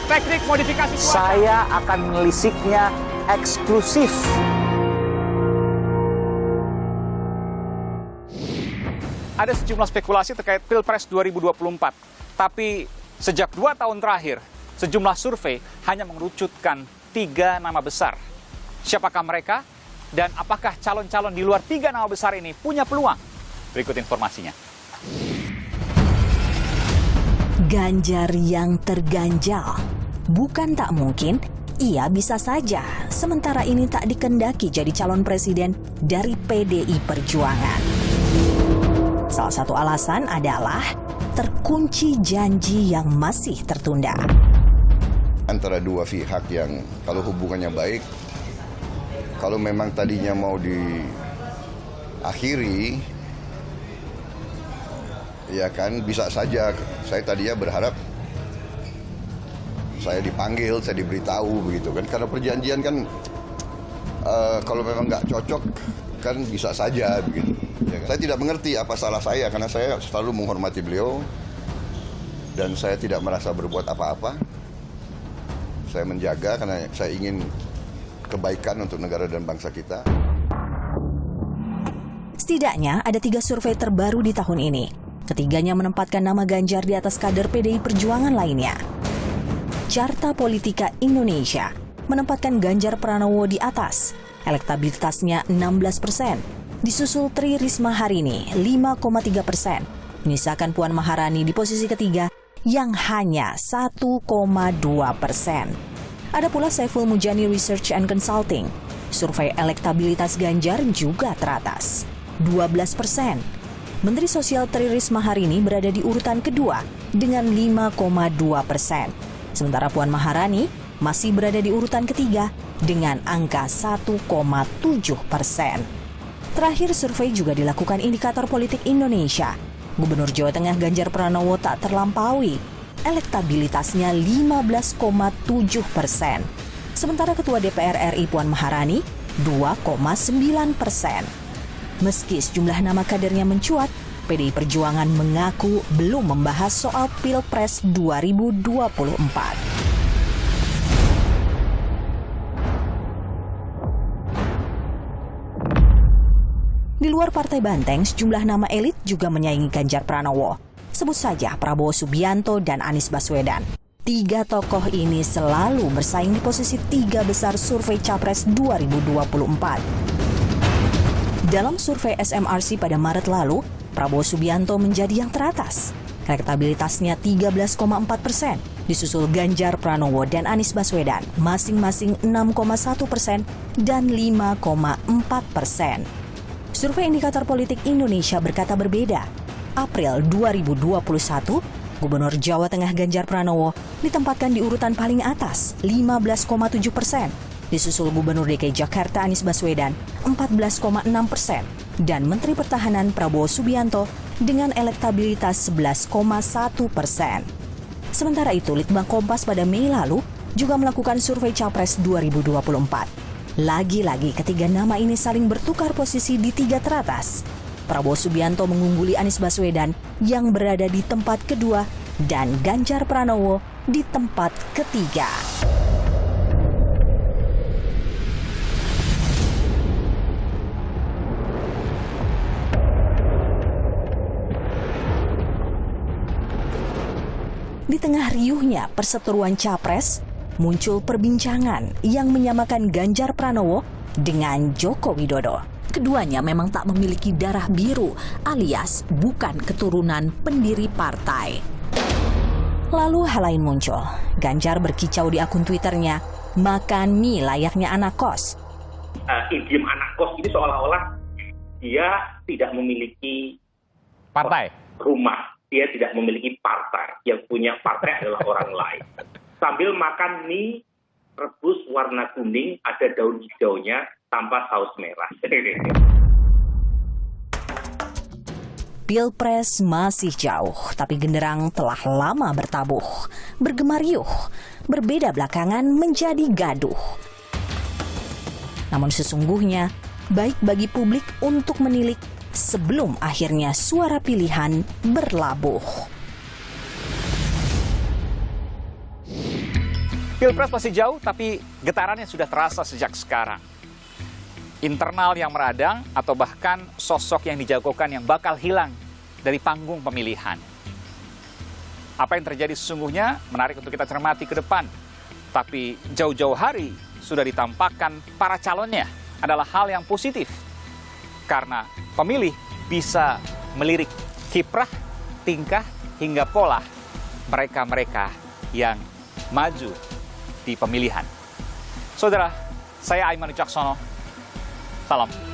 teknik modifikasi cuaca. Saya akan menelisiknya eksklusif. Ada sejumlah spekulasi terkait Pilpres 2024. Tapi sejak 2 tahun terakhir, sejumlah survei hanya mengerucutkan 3 nama besar. Siapakah mereka? Dan apakah calon-calon di luar 3 nama besar ini punya peluang? Berikut informasinya. Ganjar yang terganjal. Bukan tak mungkin, ia bisa saja sementara ini tak dikendaki jadi calon presiden dari PDI Perjuangan. Salah satu alasan adalah terkunci janji yang masih tertunda. Antara dua pihak yang kalau hubungannya baik, kalau memang tadinya mau diakhiri, ya kan bisa saja. Saya tadinya berharap saya dipanggil, saya diberitahu begitu kan. Karena perjanjian kan kalau memang nggak cocok kan bisa saja begitu. Ya kan? Saya tidak mengerti apa salah saya karena saya selalu menghormati beliau dan saya tidak merasa berbuat apa-apa. Saya menjaga karena saya ingin kebaikan untuk negara dan bangsa kita. Setidaknya ada 3 survei terbaru di tahun ini. Ketiganya menempatkan nama Ganjar di atas kader PDI Perjuangan lainnya. Carta Politika Indonesia menempatkan Ganjar Pranowo di atas. Elektabilitasnya 16%. Disusul Tri Risma Harini 5,3%. Menyisakan Puan Maharani di posisi ketiga yang hanya 1,2%. Ada pula Saiful Mujani Research and Consulting. Survei elektabilitas Ganjar juga teratas, 12%. Menteri Sosial Tri Risma Harini berada di urutan kedua dengan 5,2%. Sementara Puan Maharani masih berada di urutan ketiga dengan angka 1,7%. Terakhir survei juga dilakukan Indikator Politik Indonesia. Gubernur Jawa Tengah Ganjar Pranowo tak terlampaui. Elektabilitasnya 15,7%. Sementara Ketua DPR RI Puan Maharani 2,9%. Meski sejumlah nama kadernya mencuat, PDI Perjuangan mengaku belum membahas soal Pilpres 2024. Di luar Partai Banteng, sejumlah nama elit juga menyaingi Ganjar Pranowo. Sebut saja Prabowo Subianto dan Anies Baswedan. 3 tokoh ini selalu bersaing di posisi 3 besar survei Capres 2024. Dalam survei SMRC pada Maret lalu, Prabowo Subianto menjadi yang teratas. Elektabilitasnya 13,4%, disusul Ganjar Pranowo dan Anies Baswedan, masing-masing 6,1% dan 5,4%. Survei Indikator Politik Indonesia berkata berbeda. April 2021, Gubernur Jawa Tengah Ganjar Pranowo ditempatkan di urutan paling atas, 15,7%. Disusul Gubernur DKI Jakarta Anies Baswedan, 14,6%. Dan Menteri Pertahanan Prabowo Subianto dengan elektabilitas 11,1%. Sementara itu, Litbang Kompas pada Mei lalu juga melakukan survei Capres 2024. Lagi-lagi ketiga nama ini saling bertukar posisi di 3 teratas. Prabowo Subianto mengungguli Anies Baswedan yang berada di tempat kedua dan Ganjar Pranowo di tempat ketiga. Di tengah riuhnya perseteruan Capres, muncul perbincangan yang menyamakan Ganjar Pranowo dengan Joko Widodo. Keduanya memang tak memiliki darah biru alias bukan keturunan pendiri partai. Lalu hal lain muncul. Ganjar berkicau di akun Twitternya, makan mie layaknya anak kos. Idiom anak kos ini seolah-olah dia tidak memiliki Partai. rumah. Dia tidak memiliki partai. Yang punya partai adalah orang lain. Sambil makan mie rebus warna kuning, ada daun hijaunya tanpa saus merah. Pilpres masih jauh, tapi genderang telah lama bertabuh. Bergema riuh, berbeda belakangan menjadi gaduh. Namun sesungguhnya, baik bagi publik untuk menilik sebelum akhirnya suara pilihan berlabuh. Pilpres masih jauh, tapi getarannya sudah terasa sejak sekarang. Internal yang meradang atau bahkan sosok yang dijagokan yang bakal hilang dari panggung pemilihan. Apa yang terjadi sesungguhnya menarik untuk kita cermati ke depan. Tapi jauh-jauh hari sudah ditampakkan para calonnya adalah hal yang positif. Karena pemilih bisa melirik kiprah, tingkah, hingga pola mereka-mereka yang maju di pemilihan. Saudara, saya Aiman Wicaksono. Salam.